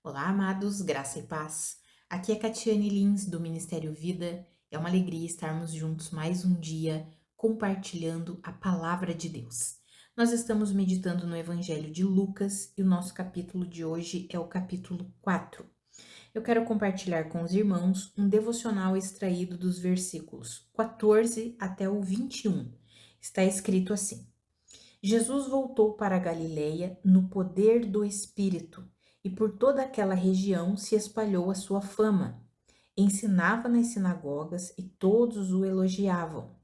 Olá, amados, graça e paz. Aqui é Catiane Lins, do Ministério Vida. É uma alegria estarmos juntos mais um dia compartilhando a palavra de Deus. Nós estamos meditando no Evangelho de Lucas e o nosso capítulo de hoje é o capítulo 4. Eu quero compartilhar com os irmãos um devocional extraído dos versículos 14 até o 21. Está escrito assim: Jesus voltou para a Galileia no poder do Espírito, e por toda aquela região se espalhou a sua fama. Ensinava nas sinagogas e todos o elogiavam.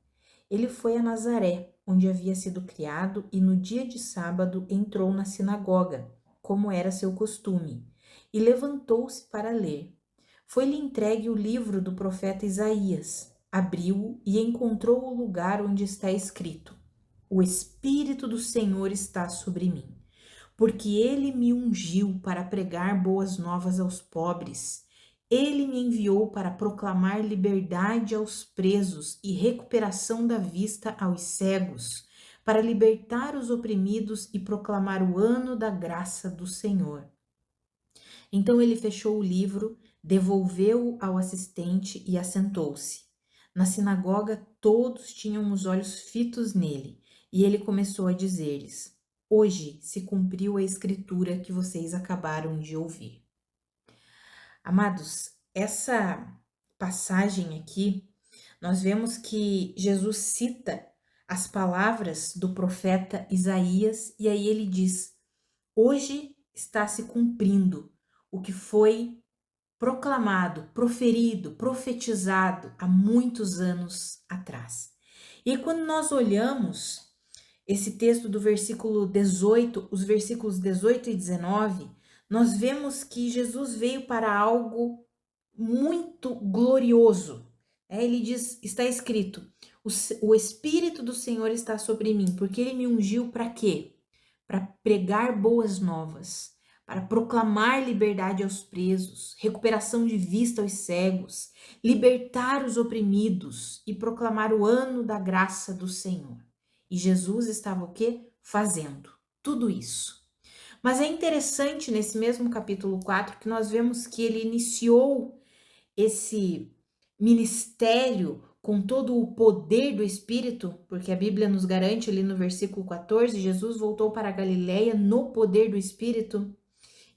Ele foi a Nazaré, onde havia sido criado, e no dia de sábado entrou na sinagoga, como era seu costume, e levantou-se para ler. Foi-lhe entregue o livro do profeta Isaías. Abriu-o e encontrou o lugar onde está escrito: O Espírito do Senhor está sobre mim, porque ele me ungiu para pregar boas novas aos pobres. Ele me enviou para proclamar liberdade aos presos e recuperação da vista aos cegos, para libertar os oprimidos e proclamar o ano da graça do Senhor. Então ele fechou o livro, devolveu-o ao assistente e assentou-se. Na sinagoga, todos tinham os olhos fitos nele, e ele começou a dizer-lhes: Hoje se cumpriu a escritura que vocês acabaram de ouvir. Amados, essa passagem aqui, nós vemos que Jesus cita as palavras do profeta Isaías, e aí ele diz: Hoje está se cumprindo o que foi proclamado, proferido, profetizado há muitos anos atrás. E quando nós olhamos esse texto do versículo 18, os versículos 18 e 19, nós vemos que Jesus veio para algo muito glorioso. Ele diz, está escrito: o Espírito do Senhor está sobre mim, porque ele me ungiu para quê? Para pregar boas novas, para proclamar liberdade aos presos, recuperação de vista aos cegos, libertar os oprimidos e proclamar o ano da graça do Senhor. E Jesus estava o quê? Fazendo tudo isso. Mas é interessante nesse mesmo capítulo 4 que nós vemos que ele iniciou esse ministério com todo o poder do Espírito, porque a Bíblia nos garante ali no versículo 14, Jesus voltou para a Galileia no poder do Espírito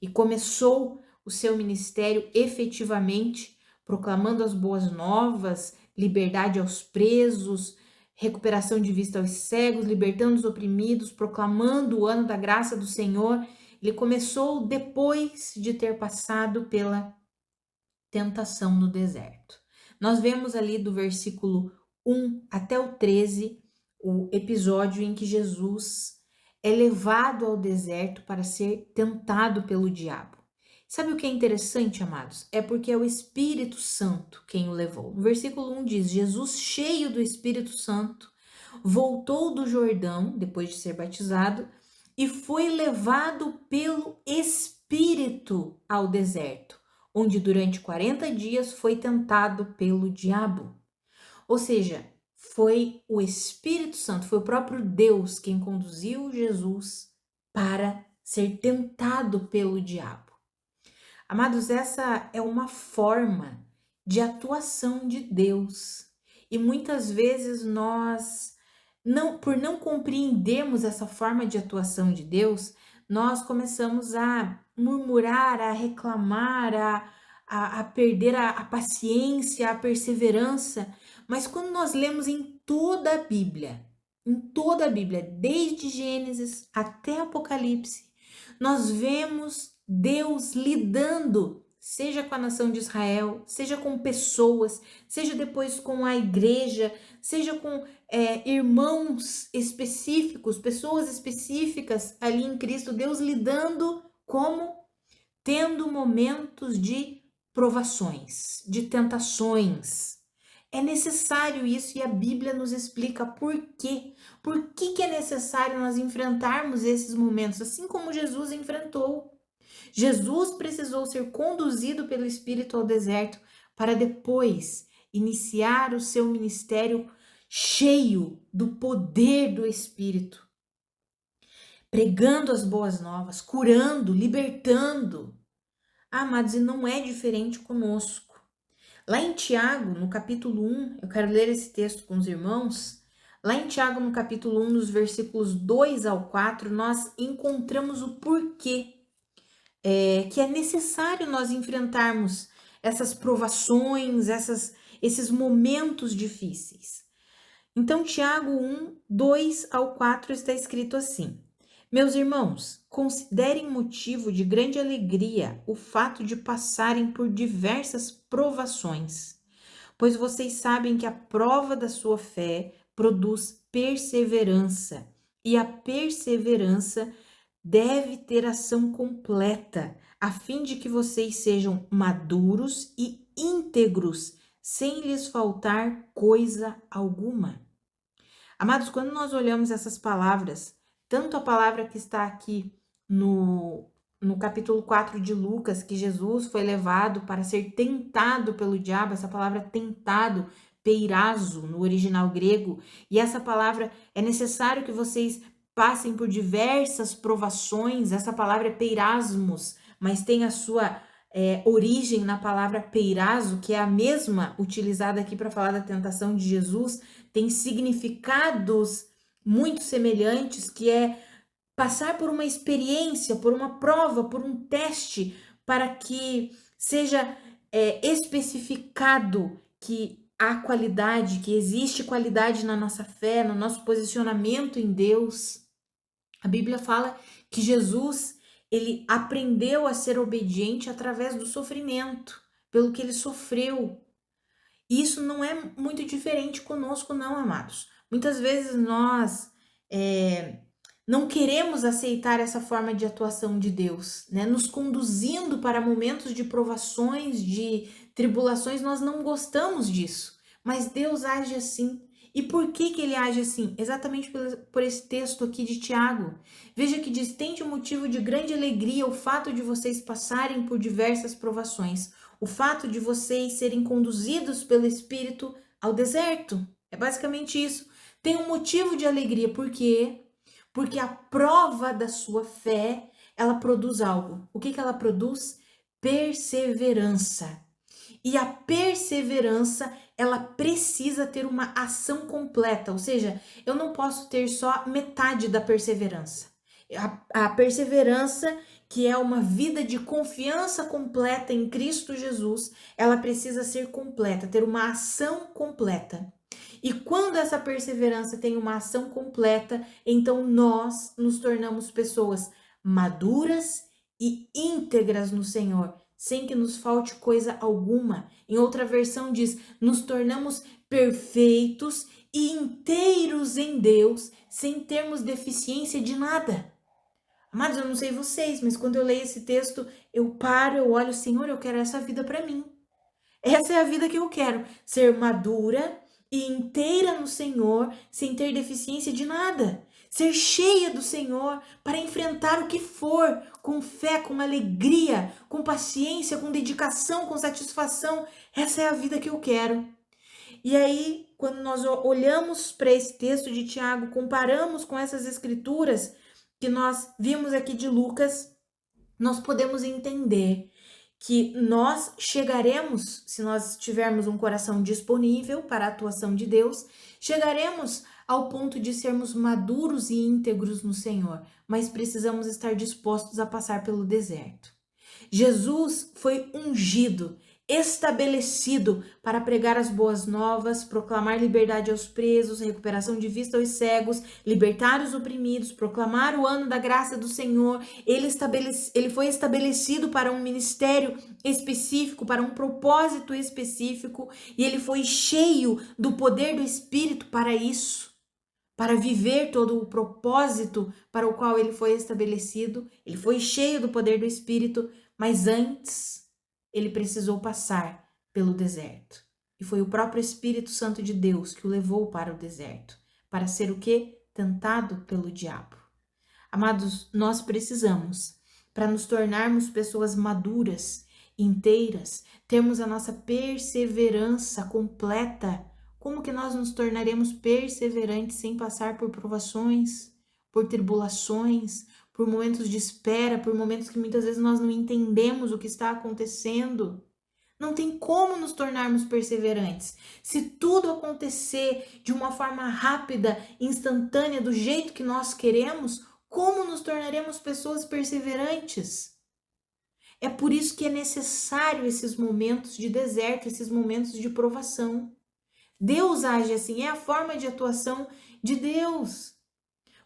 e começou o seu ministério efetivamente, proclamando as boas novas, liberdade aos presos, recuperação de vista aos cegos, libertando os oprimidos, proclamando o ano da graça do Senhor. Ele começou depois de ter passado pela tentação no deserto. Nós vemos ali do versículo 1 até o 13 o episódio em que Jesus é levado ao deserto para ser tentado pelo diabo. Sabe o que é interessante, amados? É porque é o Espírito Santo quem o levou. No versículo 1 diz: Jesus, cheio do Espírito Santo, voltou do Jordão, depois de ser batizado, e foi levado pelo Espírito ao deserto, onde durante 40 dias foi tentado pelo diabo. Ou seja, foi o Espírito Santo, foi o próprio Deus quem conduziu Jesus para ser tentado pelo diabo. Amados, essa é uma forma de atuação de Deus. E muitas vezes nós, por não compreendermos essa forma de atuação de Deus, nós começamos a murmurar, a reclamar, a perder a paciência, a perseverança. Mas quando nós lemos em toda a Bíblia, desde Gênesis até Apocalipse, nós vemos Deus lidando, seja com a nação de Israel, seja com pessoas, seja depois com a igreja, seja com irmãos específicos, pessoas específicas ali em Cristo, Deus lidando como tendo momentos de provações, de tentações. É necessário isso e a Bíblia nos explica por quê. Por que é necessário nós enfrentarmos esses momentos, assim como Jesus enfrentou. Jesus precisou ser conduzido pelo Espírito ao deserto para depois iniciar o seu ministério cheio do poder do Espírito, pregando as boas novas, curando, libertando. Ah, amados, e não é diferente conosco. Lá em Tiago, no capítulo 1, eu quero ler esse texto com os irmãos. Lá em Tiago, no capítulo 1, nos versículos 2 ao 4, nós encontramos o porquê que é necessário nós enfrentarmos essas provações, esses momentos difíceis. Então, Tiago 1, 2 ao 4 está escrito assim: Meus irmãos, considerem motivo de grande alegria o fato de passarem por diversas provações, pois vocês sabem que a prova da sua fé produz perseverança, e a perseverança deve ter ação completa, a fim de que vocês sejam maduros e íntegros, sem lhes faltar coisa alguma. Amados, quando nós olhamos essas palavras, tanto a palavra que está aqui no capítulo 4 de Lucas, que Jesus foi levado para ser tentado pelo diabo, essa palavra tentado, peirazo no original grego, e essa palavra é necessário que vocês passem por diversas provações, essa palavra é peirasmos, mas tem a sua origem na palavra peirazo, que é a mesma utilizada aqui para falar da tentação de Jesus, tem significados muito semelhantes, que é passar por uma experiência, por uma prova, por um teste, para que seja especificado que há qualidade, que existe qualidade na nossa fé, no nosso posicionamento em Deus. A Bíblia fala que Jesus, ele aprendeu a ser obediente através do sofrimento, pelo que ele sofreu. E isso não é muito diferente conosco, não, amados. Muitas vezes nós não queremos aceitar essa forma de atuação de Deus, né? Nos conduzindo para momentos de provações, de tribulações, nós não gostamos disso. Mas Deus age assim. E por que ele age assim? Exatamente por esse texto aqui de Tiago. Veja que diz: tende motivo de grande alegria o fato de vocês passarem por diversas provações, o fato de vocês serem conduzidos pelo Espírito ao deserto. É basicamente isso. Tem um motivo de alegria, por quê? Porque a prova da sua fé, ela produz algo. O que ela produz? Perseverança. E a perseverança, ela precisa ter uma ação completa, ou seja, eu não posso ter só metade da perseverança. A perseverança, que é uma vida de confiança completa em Cristo Jesus, ela precisa ser completa, ter uma ação completa. E quando essa perseverança tem uma ação completa, então nós nos tornamos pessoas maduras e íntegras no Senhor, sem que nos falte coisa alguma. Em outra versão diz: nos tornamos perfeitos e inteiros em Deus, sem termos deficiência de nada. Amados, eu não sei vocês, mas quando eu leio esse texto, eu paro, eu olho: Senhor, eu quero essa vida para mim. Essa é a vida que eu quero, ser madura e inteira no Senhor, sem ter deficiência de nada. Ser cheia do Senhor para enfrentar o que for, com fé, com alegria, com paciência, com dedicação, com satisfação. Essa é a vida que eu quero. E aí, quando nós olhamos para esse texto de Tiago, comparamos com essas escrituras que nós vimos aqui de Lucas, nós podemos entender que nós chegaremos, se nós tivermos um coração disponível para a atuação de Deus, chegaremos ao ponto de sermos maduros e íntegros no Senhor, mas precisamos estar dispostos a passar pelo deserto. Jesus foi ungido, estabelecido para pregar as boas novas, proclamar liberdade aos presos, recuperação de vista aos cegos, libertar os oprimidos, proclamar o ano da graça do Senhor. Ele foi estabelecido para um ministério específico, para um propósito específico, e ele foi cheio do poder do Espírito para isso, para viver todo o propósito para o qual ele foi estabelecido. Ele foi cheio do poder do Espírito, mas antes ele precisou passar pelo deserto. E foi o próprio Espírito Santo de Deus que o levou para o deserto, para ser o quê? Tentado pelo diabo. Amados, nós precisamos, para nos tornarmos pessoas maduras, inteiras, termos a nossa perseverança completa. Como que nós nos tornaremos perseverantes sem passar por provações, por tribulações, por momentos de espera, por momentos que muitas vezes nós não entendemos o que está acontecendo. Não tem como nos tornarmos perseverantes. Se tudo acontecer de uma forma rápida, instantânea, do jeito que nós queremos, como nos tornaremos pessoas perseverantes? É por isso que é necessário esses momentos de deserto, esses momentos de provação. Deus age assim, é a forma de atuação de Deus.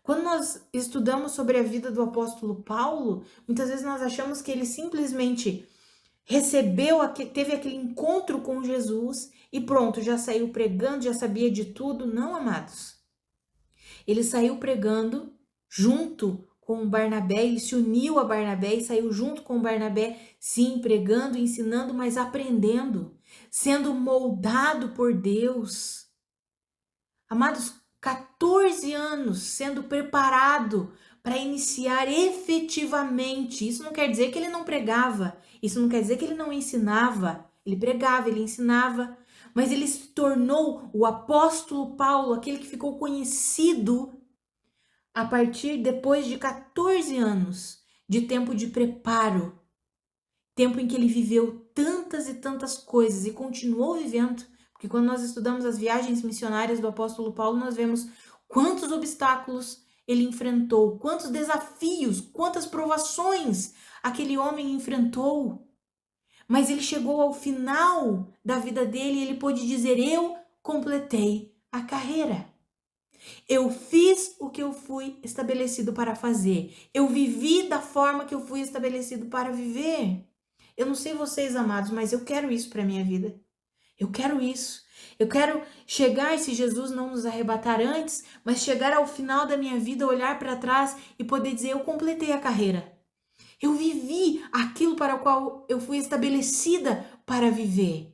Quando nós estudamos sobre a vida do apóstolo Paulo, muitas vezes nós achamos que ele simplesmente teve aquele encontro com Jesus e pronto, já saiu pregando, já sabia de tudo. Não, amados. Ele saiu pregando junto com o Barnabé, ele se uniu a Barnabé e saiu junto com o Barnabé, sim, pregando, ensinando, mas aprendendo, sendo moldado por Deus. Amados, 14 anos sendo preparado para iniciar efetivamente. Isso não quer dizer que ele não pregava, isso não quer dizer que ele não ensinava. Ele pregava, ele ensinava, mas ele se tornou o apóstolo Paulo, aquele que ficou conhecido a partir depois de 14 anos de tempo de preparo, tempo em que ele viveu tantas e tantas coisas e continuou vivendo, porque quando nós estudamos as viagens missionárias do apóstolo Paulo, nós vemos quantos obstáculos ele enfrentou, quantos desafios, quantas provações aquele homem enfrentou. Mas ele chegou ao final da vida dele e ele pôde dizer: eu completei a carreira. Eu fiz o que eu fui estabelecido para fazer. Eu vivi da forma que eu fui estabelecido para viver. Eu não sei vocês, amados, mas eu quero isso para minha vida. Eu quero isso. Eu quero chegar, se Jesus não nos arrebatar antes, mas chegar ao final da minha vida, olhar para trás e poder dizer: eu completei a carreira. Eu vivi aquilo para o qual eu fui estabelecida para viver.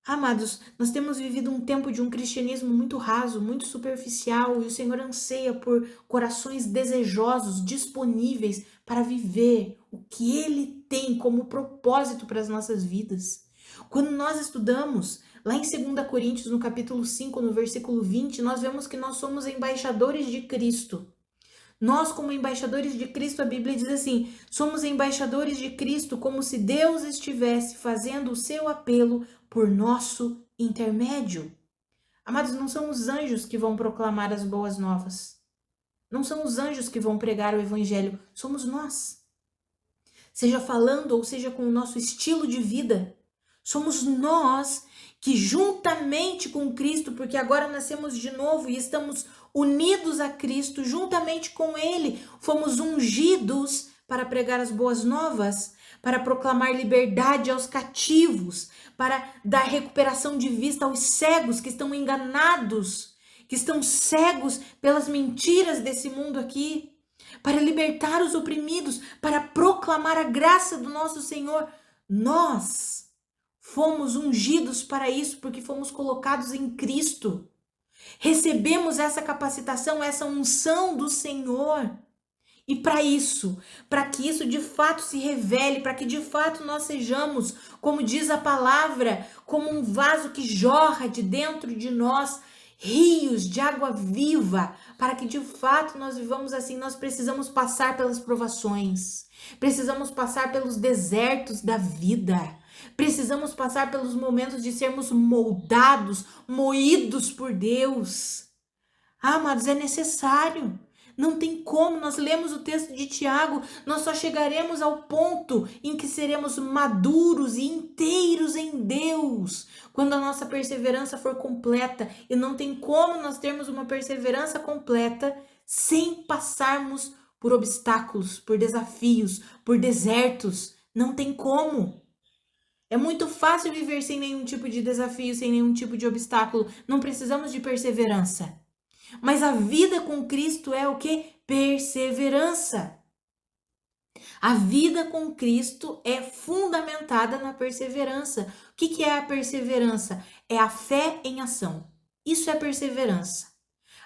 Amados, nós temos vivido um tempo de um cristianismo muito raso, muito superficial, e o Senhor anseia por corações desejosos, disponíveis para viver o que Ele tem como propósito para as nossas vidas. Quando nós estudamos lá em 2 Coríntios, no capítulo 5, no versículo 20, nós vemos que nós somos embaixadores de Cristo. Nós, como embaixadores de Cristo, a Bíblia diz assim: somos embaixadores de Cristo como se Deus estivesse fazendo o seu apelo por nosso intermédio. Amados, não são os anjos que vão proclamar as boas novas. Não são os anjos que vão pregar o evangelho, somos nós. Seja falando ou seja com o nosso estilo de vida, somos nós que juntamente com Cristo, porque agora nascemos de novo e estamos unidos a Cristo, juntamente com Ele, fomos ungidos para pregar as boas novas, para proclamar liberdade aos cativos, para dar recuperação de vista aos cegos que estão enganados, que estão cegos pelas mentiras desse mundo aqui, para libertar os oprimidos, para proclamar a graça do nosso Senhor. Nós fomos ungidos para isso, porque fomos colocados em Cristo. Recebemos essa capacitação, essa unção do Senhor. E para isso, para que isso de fato se revele, para que de fato nós sejamos, como diz a palavra, como um vaso que jorra de dentro de nós rios de água viva, para que de fato nós vivamos assim, nós precisamos passar pelas provações, precisamos passar pelos desertos da vida, precisamos passar pelos momentos de sermos moldados, moídos por Deus. Ah, amados, é necessário. Não tem como, nós lemos o texto de Tiago, nós só chegaremos ao ponto em que seremos maduros e inteiros em Deus, quando a nossa perseverança for completa. E não tem como nós termos uma perseverança completa sem passarmos por obstáculos, por desafios, por desertos. Não tem como. É muito fácil viver sem nenhum tipo de desafio, sem nenhum tipo de obstáculo. Não precisamos de perseverança. Mas a vida com Cristo é o que? Perseverança. A vida com Cristo é fundamentada na perseverança. O que é a perseverança? É a fé em ação. Isso é perseverança.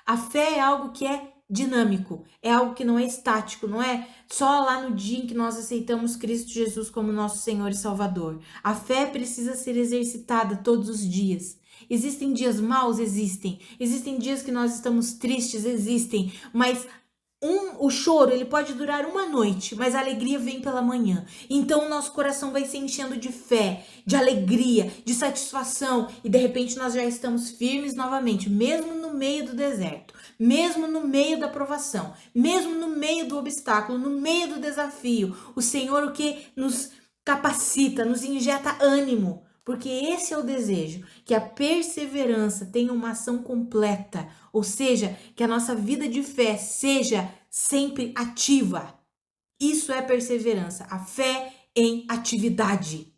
A fé é algo que é dinâmico, é algo que não é estático, não é só lá no dia em que nós aceitamos Cristo Jesus como nosso Senhor e Salvador. A fé precisa ser exercitada todos os dias. Existem dias maus? Existem. Existem dias que nós estamos tristes? Existem. Mas O choro, ele pode durar uma noite, mas a alegria vem pela manhã. Então o nosso coração vai se enchendo de fé, de alegria, de satisfação, e de repente nós já estamos firmes novamente, mesmo no meio do deserto, mesmo no meio da provação, mesmo no meio do obstáculo, no meio do desafio. O Senhor o que nos capacita, nos injeta ânimo, porque esse é o desejo, que a perseverança tenha uma ação completa, ou seja, que a nossa vida de fé seja sempre ativa. Isso é perseverança, a fé em atividade.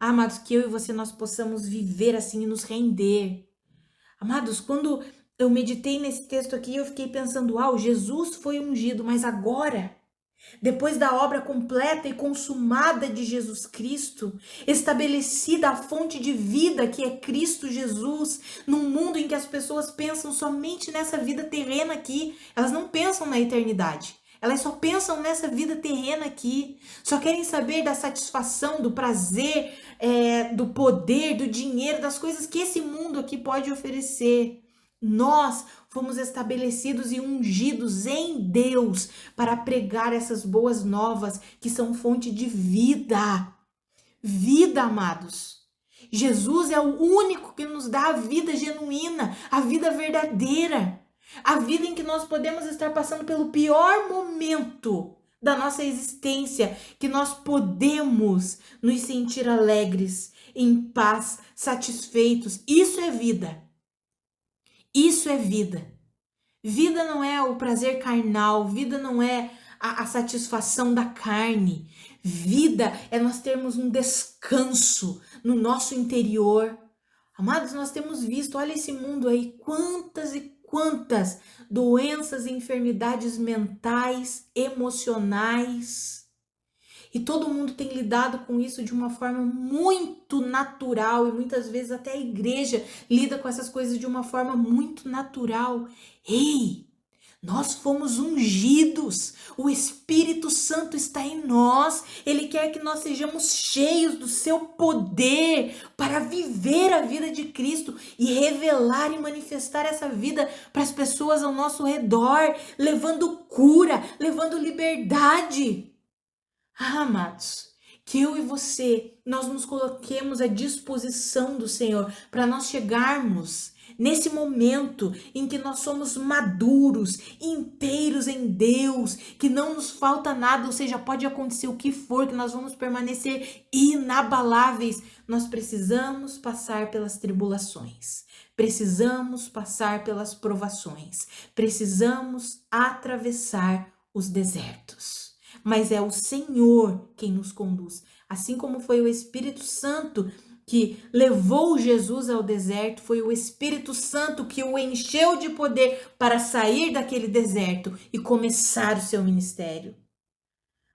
Amados, que eu e você nós possamos viver assim e nos render. Amados, quando eu meditei nesse texto aqui, eu fiquei pensando, Jesus foi ungido, mas agora, depois da obra completa e consumada de Jesus Cristo, estabelecida a fonte de vida que é Cristo Jesus, num mundo em que as pessoas pensam somente nessa vida terrena aqui, elas não pensam na eternidade. Elas só pensam nessa vida terrena aqui, só querem saber da satisfação, do prazer, do poder, do dinheiro, das coisas que esse mundo aqui pode oferecer. Nós fomos estabelecidos e ungidos em Deus para pregar essas boas novas que são fonte de vida. Vida, amados. Jesus é o único que nos dá a vida genuína, a vida verdadeira, a vida em que nós podemos estar passando pelo pior momento da nossa existência, que nós podemos nos sentir alegres, em paz, satisfeitos. Isso é vida. Isso é vida. Vida não é o prazer carnal, vida não é a satisfação da carne. Vida é nós termos um descanso no nosso interior. Amados, nós temos visto, olha esse mundo aí, quantas e quantas doenças e enfermidades mentais, emocionais. E todo mundo tem lidado com isso de uma forma muito natural, e muitas vezes até a igreja lida com essas coisas de uma forma muito natural. Ei, nós fomos ungidos, o Espírito Santo está em nós, ele quer que nós sejamos cheios do seu poder para viver a vida de Cristo e revelar e manifestar essa vida para as pessoas ao nosso redor, levando cura, levando liberdade. Amados, que eu e você, nós nos coloquemos à disposição do Senhor para nós chegarmos nesse momento em que nós somos maduros, inteiros em Deus, que não nos falta nada, ou seja, pode acontecer o que for, que nós vamos permanecer inabaláveis. Nós precisamos passar pelas tribulações, precisamos passar pelas provações, precisamos atravessar os desertos. Mas é o Senhor quem nos conduz. Assim como foi o Espírito Santo que levou Jesus ao deserto, foi o Espírito Santo que o encheu de poder para sair daquele deserto e começar o seu ministério.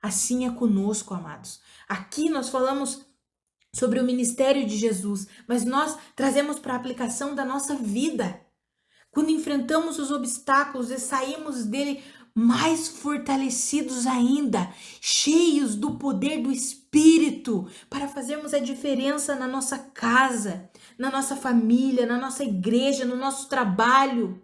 Assim é conosco, amados. Aqui nós falamos sobre o ministério de Jesus, mas nós trazemos para a aplicação da nossa vida. Quando enfrentamos os obstáculos e saímos dele mais fortalecidos ainda, cheios do poder do Espírito, para fazermos a diferença na nossa casa, na nossa família, na nossa igreja, no nosso trabalho,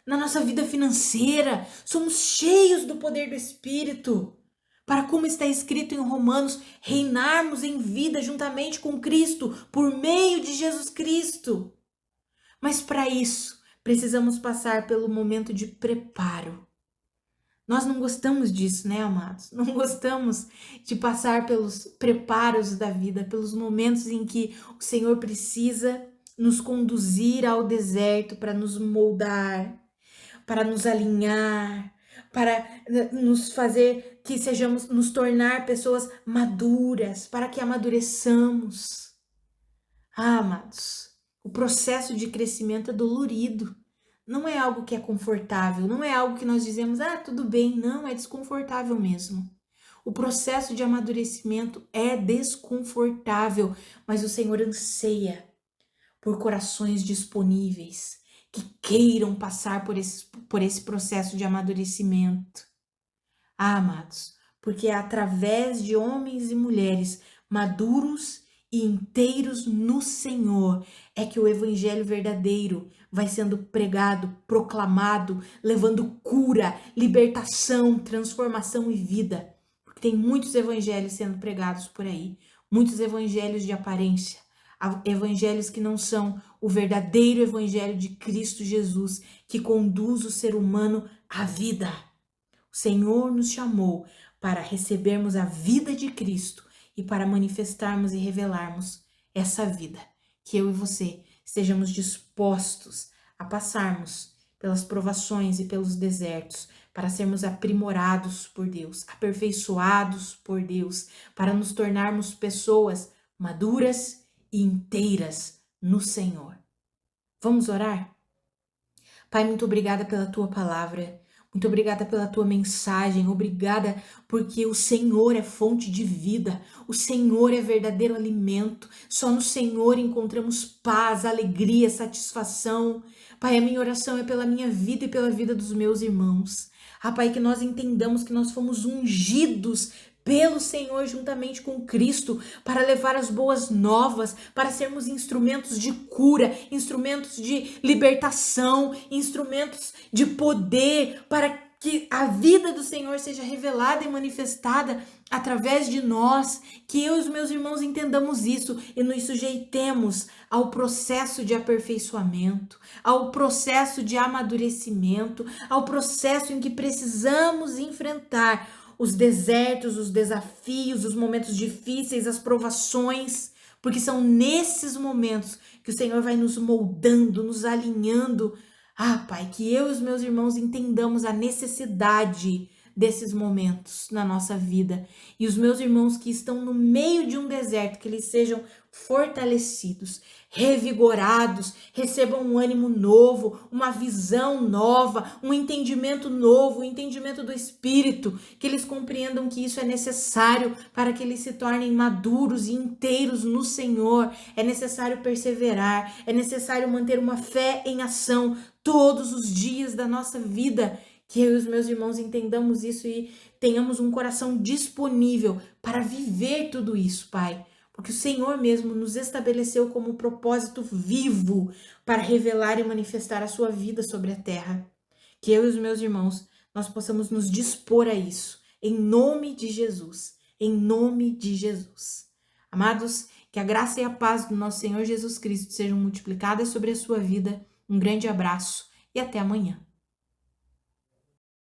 na nossa vida financeira. Somos cheios do poder do Espírito, para, como está escrito em Romanos, reinarmos em vida juntamente com Cristo, por meio de Jesus Cristo. Mas para isso, precisamos passar pelo momento de preparo. Nós não gostamos disso, né, amados? Não gostamos de passar pelos preparos da vida, pelos momentos em que o Senhor precisa nos conduzir ao deserto para nos moldar, para nos alinhar, para nos fazer que sejamos, nos tornar pessoas maduras, para que amadureçamos. Amados, o processo de crescimento é dolorido. Não é algo que é confortável, não é algo que nós dizemos, tudo bem, não, é desconfortável mesmo. O processo de amadurecimento é desconfortável, mas o Senhor anseia por corações disponíveis, que queiram passar por esse processo de amadurecimento. Amados, porque é através de homens e mulheres maduros e inteiros no Senhor é que o evangelho verdadeiro vai sendo pregado, proclamado, levando cura, libertação, transformação e vida. Porque tem muitos evangelhos sendo pregados por aí, muitos evangelhos de aparência, evangelhos que não são o verdadeiro evangelho de Cristo Jesus, que conduz o ser humano à vida. O Senhor nos chamou para recebermos a vida de Cristo e para manifestarmos e revelarmos essa vida. Que eu e você estejamos dispostos a passarmos pelas provações e pelos desertos, para sermos aprimorados por Deus, aperfeiçoados por Deus, para nos tornarmos pessoas maduras e inteiras no Senhor. Vamos orar? Pai, muito obrigada pela tua palavra. Muito obrigada pela tua mensagem, obrigada porque o Senhor é fonte de vida, o Senhor é verdadeiro alimento, só no Senhor encontramos paz, alegria, satisfação. Pai, a minha oração é pela minha vida e pela vida dos meus irmãos. Pai, que nós entendamos que nós fomos ungidos pelo Senhor juntamente com Cristo para levar as boas novas, para sermos instrumentos de cura, instrumentos de libertação, instrumentos de poder, para que a vida do Senhor seja revelada e manifestada através de nós, que eu e os meus irmãos entendamos isso e nos sujeitemos ao processo de aperfeiçoamento, ao processo de amadurecimento, ao processo em que precisamos enfrentar os desertos, os desafios, os momentos difíceis, as provações, porque são nesses momentos que o Senhor vai nos moldando, nos alinhando. Pai, que eu e os meus irmãos entendamos a necessidade desses momentos na nossa vida. E os meus irmãos que estão no meio de um deserto, que eles sejam fortalecidos, revigorados, recebam um ânimo novo, uma visão nova, um entendimento novo, um entendimento do Espírito, que eles compreendam que isso é necessário para que eles se tornem maduros e inteiros no Senhor. É necessário perseverar, é necessário manter uma fé em ação todos os dias da nossa vida. Que eu e os meus irmãos entendamos isso e tenhamos um coração disponível para viver tudo isso, Pai. Porque o Senhor mesmo nos estabeleceu como propósito vivo para revelar e manifestar a sua vida sobre a terra. Que eu e os meus irmãos, nós possamos nos dispor a isso, em nome de Jesus, em nome de Jesus. Amados, que a graça e a paz do nosso Senhor Jesus Cristo sejam multiplicadas sobre a sua vida. Um grande abraço e até amanhã.